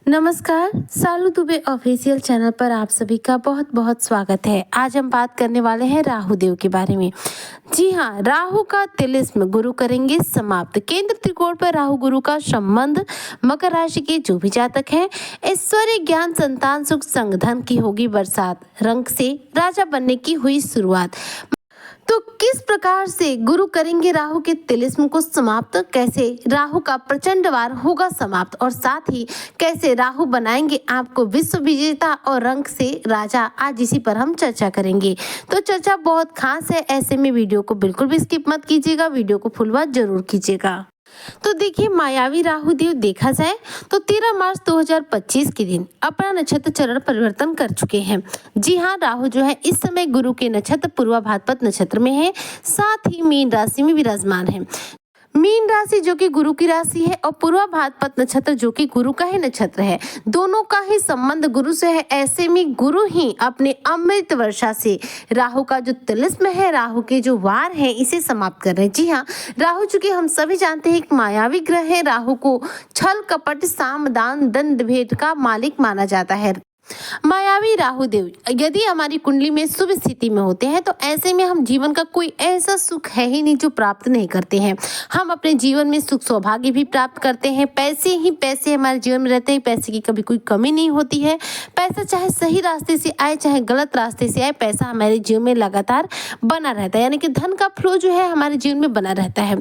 नमस्कार, सालू Dubey official channel पर आप सभी का बहुत बहुत स्वागत है। आज हम बात करने वाले हैं राहु देव के बारे में। जी हाँ, राहु का तिलिस्म गुरु करेंगे समाप्त। केंद्र त्रिकोण पर राहु गुरु का संबंध मकर राशि के जो भी जातक हैं, ऐश्वर्य ज्ञान संतान सुख संग धन की होगी बरसात, रंग से राजा बनने की हुई शुरुआत। तो किस प्रकार से गुरु करेंगे राहु के तिलिस्म को समाप्त, कैसे राहु का प्रचंड वार होगा समाप्त और साथ ही कैसे राहु बनाएंगे आपको विश्व विजेता और रंग से राजा, आज इसी पर हम चर्चा करेंगे। तो चर्चा बहुत खास है, ऐसे में वीडियो को बिल्कुल भी स्किप मत कीजिएगा, वीडियो को फुल वॉच जरूर कीजिएगा। तो देखिए, मायावी राहु देव देखा जाए तो 13 मार्च 2025 के दिन अपना नक्षत्र चरण परिवर्तन कर चुके हैं। जी हाँ, राहु जो है इस समय गुरु के नक्षत्र पूर्वा भाद्रपद नक्षत्र में है, साथ ही मीन राशि में विराजमान है। मीन राशि जो कि गुरु की राशि है और पूर्वा भाद्रपद नक्षत्र जो कि गुरु का ही नक्षत्र है, दोनों का ही संबंध गुरु से है। ऐसे में गुरु ही अपने अमृत वर्षा से राहु का जो तिलिस्म है, राहु के जो वार है, इसे समाप्त कर रहे हैं। जी हाँ, राहु चूंकि हम सभी जानते हैं एक मायावी ग्रह है, राहु को छल कपट साम दान दंड भेद का मालिक माना जाता है। मायावी राहु देव यदि हमारी कुंडली में शुभ स्थिति में होते हैं तो ऐसे में हम जीवन का कोई ऐसा सुख है ही नहीं जो प्राप्त नहीं करते हैं। हम अपने जीवन में सुख सौभाग्य भी प्राप्त करते हैं, पैसे ही पैसे हमारे जीवन में रहते हैं, पैसे की कभी कोई कमी नहीं होती है। पैसा चाहे सही रास्ते से आए चाहे गलत रास्ते से आए, पैसा हमारे जीवन में लगातार बना रहता है, यानी कि धन का फ्लो जो है हमारे जीवन में बना रहता है।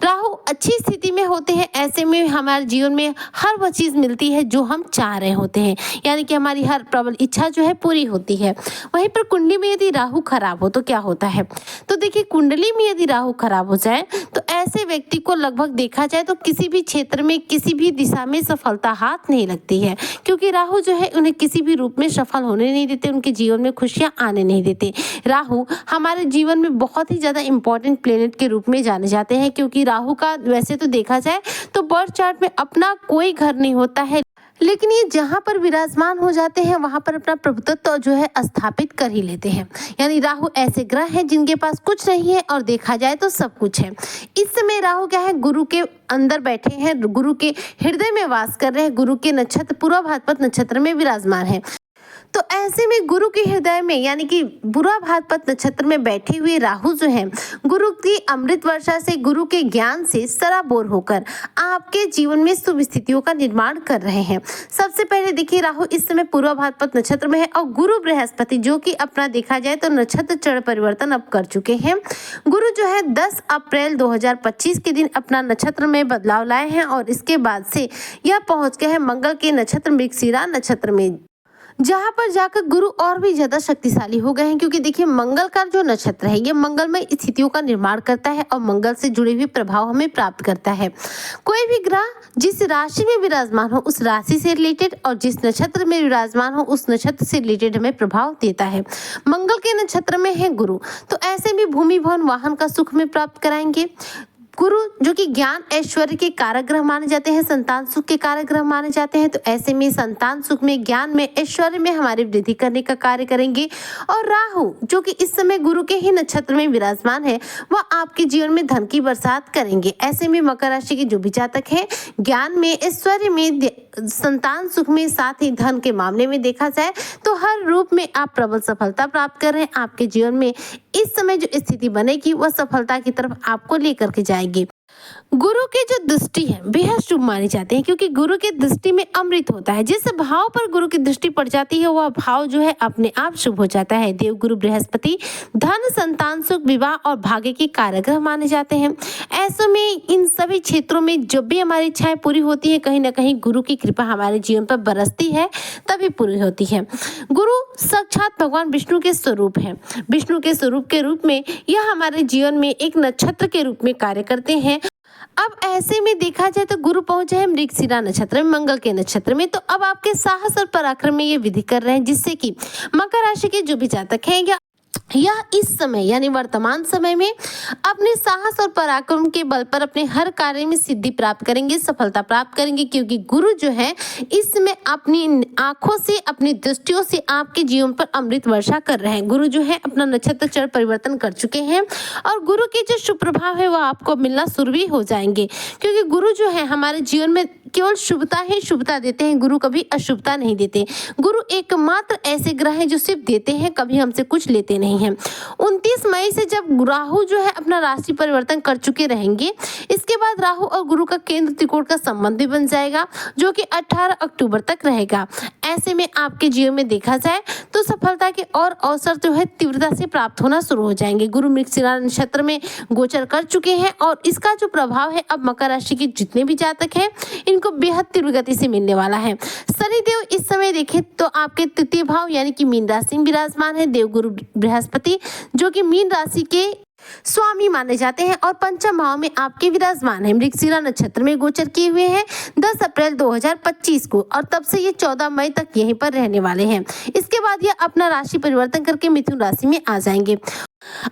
राहु अच्छी स्थिति में होते हैं, ऐसे में हमारे जीवन में हर वह चीज मिलती है जो हम चाह रहे होते हैं, यानी कि हमारी हर प्रबल इच्छा जो है पूरी होती है। वहीं पर कुंडली में यदि राहु खराब हो तो क्या होता है? तो देखिए, कुंडली में यदि राहु खराब हो जाए तो ऐसे व्यक्ति को लगभग देखा जाए तो किसी भी क्षेत्र में किसी भी दिशा में सफलता हाथ नहीं लगती है, क्योंकि राहु जो है उन्हें किसी भी रूप में सफल होने नहीं देते, उनके जीवन में खुशियां आने नहीं देते। राहु हमारे जीवन में बहुत ही ज्यादा इंपॉर्टेंट प्लेनेट के रूप में जाने जाते हैं, क्योंकि राहु का वैसे तो देखा जाए तो बर्थ चार्ट में अपना कोई घर नहीं होता है, लेकिन ये जहां पर विराजमान हो जाते हैं वहां पर अपना प्रभुत्व जो है स्थापित कर ही लेते हैं। यानी राहु ऐसे ग्रह हैं जिनके पास कुछ नहीं है और देखा जाए तो सब कुछ है। इस समय राहु क्या है, गुरु के अंदर बैठे हैं, गुरु के हृदय में वास कर रहे हैं, गुरु के नक्षत्र पूर्वा भाद्रपद नक्षत्र में विराजमान है। तो ऐसे में गुरु के हृदय में यानी कि पूर्वा भाद्रपद नक्षत्र में बैठे हुए राहु जो है गुरु की अमृत वर्षा से, गुरु के ज्ञान से सराबोर होकर आपके जीवन में शुभ स्थितियों का निर्माण कर रहे हैं। सबसे पहले देखिए, राहु इस समय पूर्वा भाद्रपद नक्षत्र में है और गुरु बृहस्पति जो कि अपना देखा जाए तो नक्षत्र चरण परिवर्तन अब कर चुके हैं। गुरु जो है 10 अप्रैल 2025 के दिन अपना नक्षत्र में बदलाव लाए हैं और इसके बाद से यह पहुंच गए हैं मंगल के नक्षत्र मृगशिरा नक्षत्र में, जहां पर जाकर गुरु और भी ज्यादा शक्तिशाली हो गए हैं। क्योंकि देखिए, मंगल का जो नक्षत्र है ये मंगलमय स्थितियों का निर्माण करता है और मंगल से जुड़े हुए प्रभाव हमें प्राप्त करता है। कोई भी ग्रह जिस राशि में विराजमान हो उस राशि से रिलेटेड और जिस नक्षत्र में विराजमान हो उस नक्षत्र से रिलेटेड हमें प्रभाव देता है। मंगल के नक्षत्र में है गुरु, तो ऐसे में भूमि भवन वाहन का सुख में प्राप्त कराएंगे। गुरु जो कि ज्ञान ऐश्वर्य के कारक ग्रह माने जाते हैं, संतान सुख के कारक ग्रह माने जाते हैं, तो ऐसे में संतान सुख में, ज्ञान में, ऐश्वर्य में हमारी वृद्धि करने का कार्य करेंगे। और राहु जो कि इस समय गुरु के ही नक्षत्र में विराजमान है वह आपके जीवन में धन की बरसात करेंगे। ऐसे में मकर राशि के जो भी जातक है, ज्ञान में, ऐश्वर्य में, संतान सुख में, साथ ही धन के मामले में देखा जाए तो हर रूप में आप प्रबल सफलता प्राप्त कर रहे हैं। आपके जीवन में इस समय जो स्थिति बनेगी वह सफलता की तरफ आपको लेकर के जाएगी। गुरु की जो दृष्टि है बेहद शुभ मानी जाती है, क्योंकि गुरु की दृष्टि में अमृत होता है। जिस भाव पर गुरु की दृष्टि पड़ जाती है वह भाव जो है अपने आप शुभ हो जाता है। देवगुरु बृहस्पति धन, संतान सुख, विवाह और भाग्य के कारक माने जाते हैं। ऐसे में इन सभी क्षेत्रों में जब भी हमारी इच्छाएं पूरी होती है, कहीं ना कहीं गुरु की कृपा हमारे जीवन पर बरसती है, तभी पूरी होती है। गुरु साक्षात भगवान विष्णु के स्वरूप है। विष्णु के स्वरूप के रूप में यह हमारे जीवन में एक नक्षत्र के रूप में कार्य करते हैं। अब ऐसे में देखा जाए तो गुरु पहुंचे हैं मृगशिरा नक्षत्र में, मंगल के नक्षत्र में, तो अब आपके साहस और पराक्रम में ये विधि कर रहे हैं, जिससे कि मकर राशि के जो भी जातक हैं या यह इस समय यानी वर्तमान समय में अपने साहस और पराक्रम के बल पर अपने हर कार्य में सिद्धि प्राप्त करेंगे, सफलता प्राप्त करेंगे, क्योंकि गुरु जो है इस समय अपनी आंखों से, अपनी दृष्टियों से आपके जीवन पर अमृत वर्षा कर रहे हैं। गुरु जो है अपना नक्षत्र चरण परिवर्तन कर चुके हैं और गुरु के जो शुभ प्रभाव है वह आपको मिलना शुरू भी हो जाएंगे, क्योंकि गुरु जो है हमारे जीवन में केवल शुभता ही शुभता देते हैं, गुरु कभी अशुभता नहीं देते। गुरु एकमात्र ऐसे ग्रह हैं जो सिर्फ देते हैं, कभी हमसे कुछ लेते नहीं हैं। 29 मई से जब राहु जो है अपना राशि परिवर्तन कर चुके रहेंगे, इसके बाद राहु और गुरु का केंद्र त्रिकोण का संबंध भी बन जाएगा, जो कि 18 अक्टूबर तक रहेगा। ऐसे में आपके जीवन में देखा जाए तो सफलता के और अवसर जो है तीव्रता से प्राप्त होना शुरू हो जाएंगे। गुरु मृगशिरा नक्षत्र में गोचर कर चुके हैं और इसका जो प्रभाव है अब मकर राशि के जितने भी जातक हैं इनको बेहद तीव्र गति से मिलने वाला है। शनिदेव इस समय देखें तो आपके तृतीय भाव यानी कि मीन राशि में विराजमान है। देवगुरु बृहस्पति जो कि मीन राशि के स्वामी माने जाते हैं और पंचम भाव में आपके विराजमान है। मृगशिरा नक्षत्र में गोचर किए हुए हैं 10 अप्रैल 2025 को और तब से ये 14 मई तक यहीं पर रहने वाले हैं। इसके बाद ये अपना राशि परिवर्तन करके मिथुन राशि में आ जाएंगे।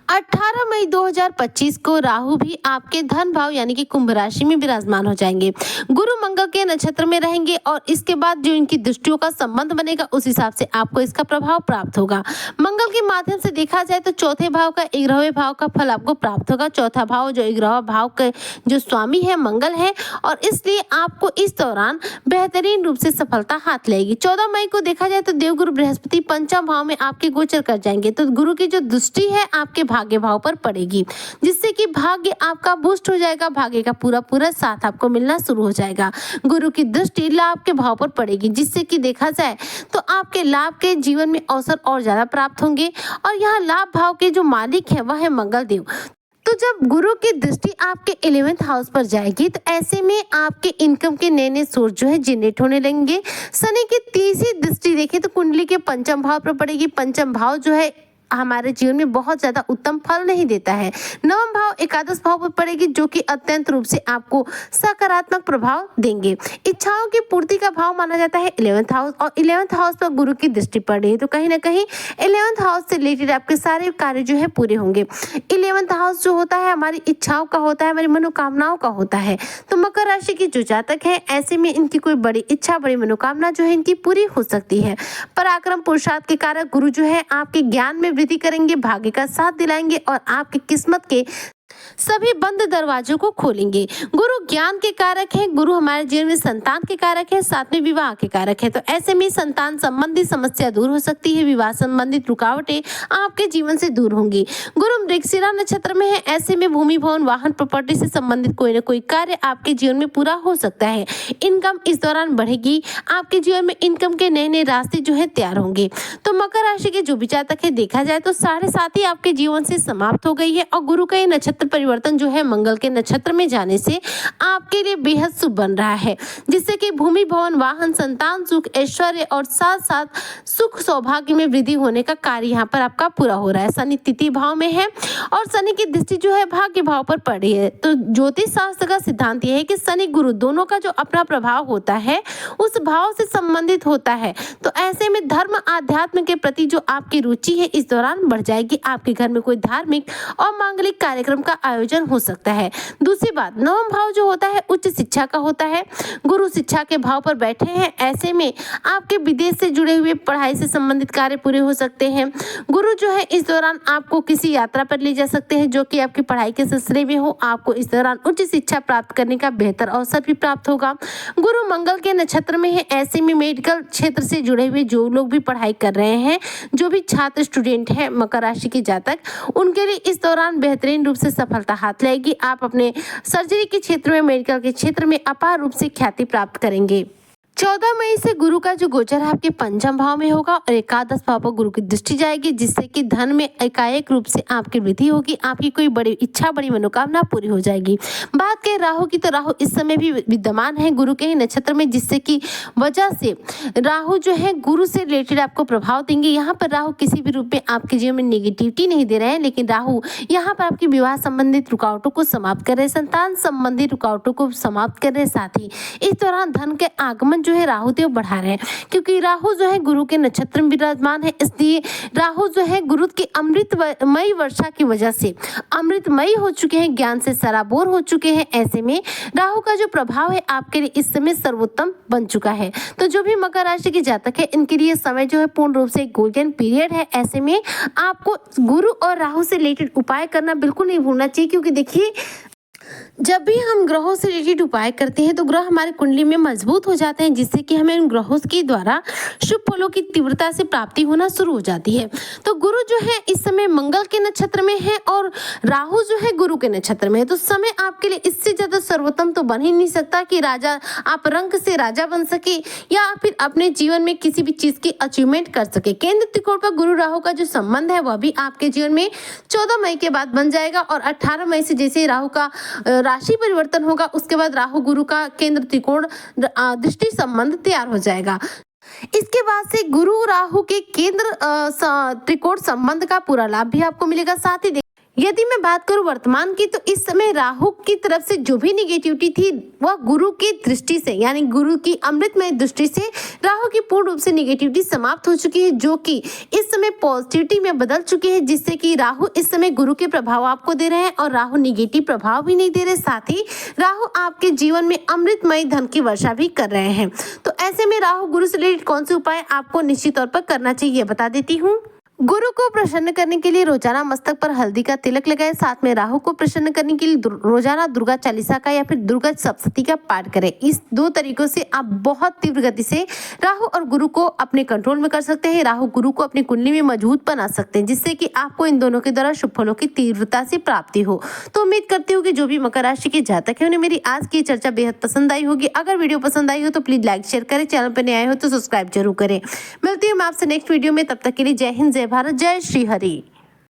18 मई 2025 को राहु भी आपके धन भाव यानी कि कुंभ राशि में विराजमान हो जाएंगे। गुरु मंगल के नक्षत्र में रहेंगे और इसके बाद जो इनकी दृष्टियों का संबंध बनेगा उस हिसाब से आपको इसका प्रभाव प्राप्त होगा। मंगल के माध्यम से देखा जाए तो चौथे भाव का 11वें भाव का फल आपको प्राप्त होगा। चौथा भाव जो 11वां भाव के जो स्वामी है मंगल है और इसलिए आपको इस दौरान बेहतरीन रूप से सफलता हाथ लगेगी। 14 मई को देखा जाए तो देवगुरु बृहस्पति पंचम भाव में आपके गोचर कर जाएंगे, तो गुरु की जो दृष्टि है आपके भाग्य भाव पर पड़ेगी, जिससे कि भाग्य आपका बूस्ट हो जाएगा, भाग्य का पूरा पूरा साथ आपको मिलना शुरू हो जाएगा। गुरु की दृष्टि लाभ के भाव पर पड़ेगी, जिससे कि देखा जाए तो आपके लाभ के जीवन में अवसर और ज्यादा प्राप्त होंगे और यहाँ लाभ भाव के जो मालिक है वह है मंगल देव। तो जब गुरु की दृष्टि आपके 11th हाउस पर जाएगी तो ऐसे में आपके इनकम के नए नए सोर्स जो है जनरेट होने लगेंगे। शनि की तीसरी दृष्टि देखें तो कुंडली के पंचम भाव पर पड़ेगी। पंचम भाव जो है हमारे जीवन में बहुत ज्यादा उत्तम फल नहीं देता है। नवम भाव एकादश भाव पर पड़ेगी, जो कि अत्यंत रूप से आपको सकारात्मक प्रभाव देंगे। इच्छाओं की पूर्ति का भाव माना जाता है 11th हाउस और 11th हाउस पर गुरु की दृष्टि पड़ रही है, तो कहीं ना कहीं 11th हाउस से रिलेटेड आपके सारे कार्य जो है पूरे होंगे। 11th हाउस जो होता है हमारी इच्छाओं का होता है, हमारी मनोकामनाओं का होता है। तो मकर राशि के जो जातक है ऐसे में इनकी कोई बड़ी इच्छा, बड़ी मनोकामना जो है इनकी पूरी हो सकती है। पराक्रम पुरुषार्थ के कारक गुरु जो है आपके ज्ञान में वृद्धि करेंगे, भाग्य का साथ दिलाएंगे और आपकी किस्मत के सभी बंद दरवाजों को खोलेंगे। गुरु ज्ञान के कारक है, गुरु हमारे जीवन में संतान के कारक है, साथ में विवाह के कारक है। तो ऐसे में संतान संबंधी समस्या दूर हो सकती है, विवाह संबंधित रुकावटें आपके जीवन से दूर होंगी। गुरु मृगशिरा नक्षत्र में है, ऐसे में भूमि भवन वाहन प्रॉपर्टी से संबंधित कोई न कोई कार्य आपके जीवन में पूरा हो सकता है। इनकम इस दौरान बढ़ेगी, आपके जीवन में इनकम के नए नए रास्ते जो है तैयार होंगे। तो मकर राशि के जो भी जातक है देखा जाए तो 7.5 ही आपके जीवन से समाप्त हो गई है और गुरु का ये नक्षत्र परिवर्तन जो है मंगल के नक्षत्र में जाने से आपके लिए बेहद शुभ बन रहा है, जिससे कि भूमि भवन वाहन संतान सुख ऐश्वर्य और साथ साथ सुख सौभाग्य में वृद्धि होने का कार्य यहाँ पर आपका पूरा हो रहा है। शनि तृतीय भाव में है और शनि की दृष्टि जो है भाग्य भाव पर पड़ रही है। तो ज्योतिष शास्त्र का सिद्धांत यह है कि शनि गुरु दोनों का जो अपना प्रभाव होता है उस भाव से संबंधित होता है। तो ऐसे में धर्म आध्यात्म के प्रति जो आपकी रुचि है इस दौरान बढ़ जाएगी। आपके घर में कोई धार्मिक और मांगलिक कार्यक्रम का आयोजन हो सकता है। दूसरी बात, नवम भाव जो होता है उच्च शिक्षा का होता है। गुरु शिक्षा के भाव पर बैठे हैं, ऐसे में आपके विदेश से जुड़े हुए पढ़ाई से संबंधित कार्य पूरे हो सकते हैं। गुरु जो है इस दौरान आपको किसी यात्रा पर ले जा सकते हैं जो कि आपकी पढ़ाई के सिलसिले में हो। आपको इस दौरान उच्च शिक्षा प्राप्त करने का बेहतर अवसर भी प्राप्त होगा। गुरु मंगल के नक्षत्र में है, ऐसे में मेडिकल क्षेत्र से जुड़े हुए जो लोग भी पढ़ाई कर रहे हैं, जो भी छात्र स्टूडेंट हैं मकर राशि के जातक, उनके लिए इस दौरान बेहतरीन रूप से सफलता हाथ लगेगी। आप अपने सर्जरी के क्षेत्र में, मेडिकल के क्षेत्र में अपार रूप से ख्याति प्राप्त करेंगे। 14 मई से गुरु का जो गोचर है आपके पंचम भाव में होगा और एकादश भाव पर गुरु की दृष्टि जाएगी, जिससे कि धन में एकाएक रूप से आपकी वृद्धि होगी। आपकी कोई बड़ी इच्छा, बड़ी मनोकामना पूरी हो जाएगी। बात करें राहु की, तो राहु इस समय भी विद्यमान है गुरु के ही नक्षत्र में, जिससे कि वजह से राहु जो है गुरु से रिलेटेड आपको प्रभाव देंगे। यहाँ पर राहु किसी भी रूप में आपके जीवन में नेगेटिविटी नहीं दे रहे हैं, लेकिन राहु यहाँ पर आपकी विवाह संबंधित रुकावटों को समाप्त कर रहे, संतान संबंधी रुकावटों को समाप्त कर रहे, साथ ही इस दौरान धन के आगमन जो है राहु देव बढ़ा रहे हैं, क्योंकि राहु जो है गुरु के नक्षत्र में विराजमान है। इसलिए राहु जो है गुरु की अमृतमयी वर्षा की वजह से अमृतमयी हो चुके हैं, ज्ञान से सराबोर हो चुके हैं। ऐसे में राहु का जो प्रभाव है आपके लिए इस समय सर्वोत्तम बन चुका है। तो जो भी मकर राशि के जातक है, इनके लिए समय जो है पूर्ण रूप से गोल्डन पीरियड है। ऐसे में आपको गुरु और राहु से रिलेटेड उपाय करना बिल्कुल नहीं भूलना चाहिए, क्योंकि देखिए जब भी हम ग्रहों से रिलेटेड उपाय करते हैं तो ग्रह हमारे कुंडली में मजबूत हो जाते हैं, जिससे कि हमें उन ग्रहों के द्वारा शुभ फलों की तीव्रता से प्राप्ति होना शुरू हो जाती है। तो गुरु जो है इस समय मंगल के नक्षत्र में है और राहु जो है गुरु के नक्षत्र में है। तो समय आपके लिए इससे ज्यादा सर्वोत्तम तो बन ही नहीं सकता कि राजा आप रंग से राजा बन सके या फिर अपने जीवन में किसी भी चीज की अचीवमेंट कर सके। केंद्र त्रिकोण पर गुरु राहु का जो संबंध है वह भी आपके जीवन में 14 मई के बाद बन जाएगा और 18 मई से जैसे राहु का राशि परिवर्तन होगा उसके बाद राहु गुरु का केंद्र त्रिकोण दृष्टि संबंध तैयार हो जाएगा। इसके बाद से गुरु राहु के केंद्र त्रिकोण संबंध का पूरा लाभ भी आपको मिलेगा। साथ ही यदि मैं बात करूं वर्तमान की, तो इस समय राहु की तरफ से जो भी निगेटिविटी थी वह गुरु की दृष्टि से यानी गुरु की अमृतमय दृष्टि से राहु की पूर्ण रूप से निगेटिविटी समाप्त हो चुकी है, जो कि इस समय पॉजिटिविटी में बदल चुकी है, जिससे कि राहु इस समय गुरु के प्रभाव आपको दे रहे हैं और राहु निगेटिव प्रभाव भी नहीं दे रहे। साथ ही राहु आपके जीवन में अमृतमय धन की वर्षा भी कर रहे हैं। तो ऐसे में राहु गुरु से रिलेटेड कौन से उपाय आपको निश्चित तौर पर करना चाहिए बता देती हूँ। गुरु को प्रसन्न करने के लिए रोजाना मस्तक पर हल्दी का तिलक लगाएं। साथ में राहु को प्रसन्न करने के लिए रोजाना दुर्गा चालीसा का या फिर दुर्गा सप्तशती का पाठ करें। इस दो तरीकों से आप बहुत तीव्र गति से राहु और गुरु को अपने कंट्रोल में कर सकते हैं। राहु गुरु को अपनी कुंडली में मजबूत बना सकते हैं, जिससे कि आपको इन दोनों के द्वारा शुभ फलों की तीव्रता से प्राप्ति हो। तो उम्मीद करती हूँ कि जो भी मकर राशि के जातक है उन्हें मेरी आज की चर्चा बेहद पसंद आई होगी। अगर वीडियो पसंद आई हो तो प्लीज लाइक शेयर करें, चैनल पर नए आए हो तो सब्सक्राइब जरूर करें। मिलती हूँ मैं आपसे नेक्स्ट वीडियो में, तब तक के लिए जय हिंद, जय भारत, जय श्री हरि।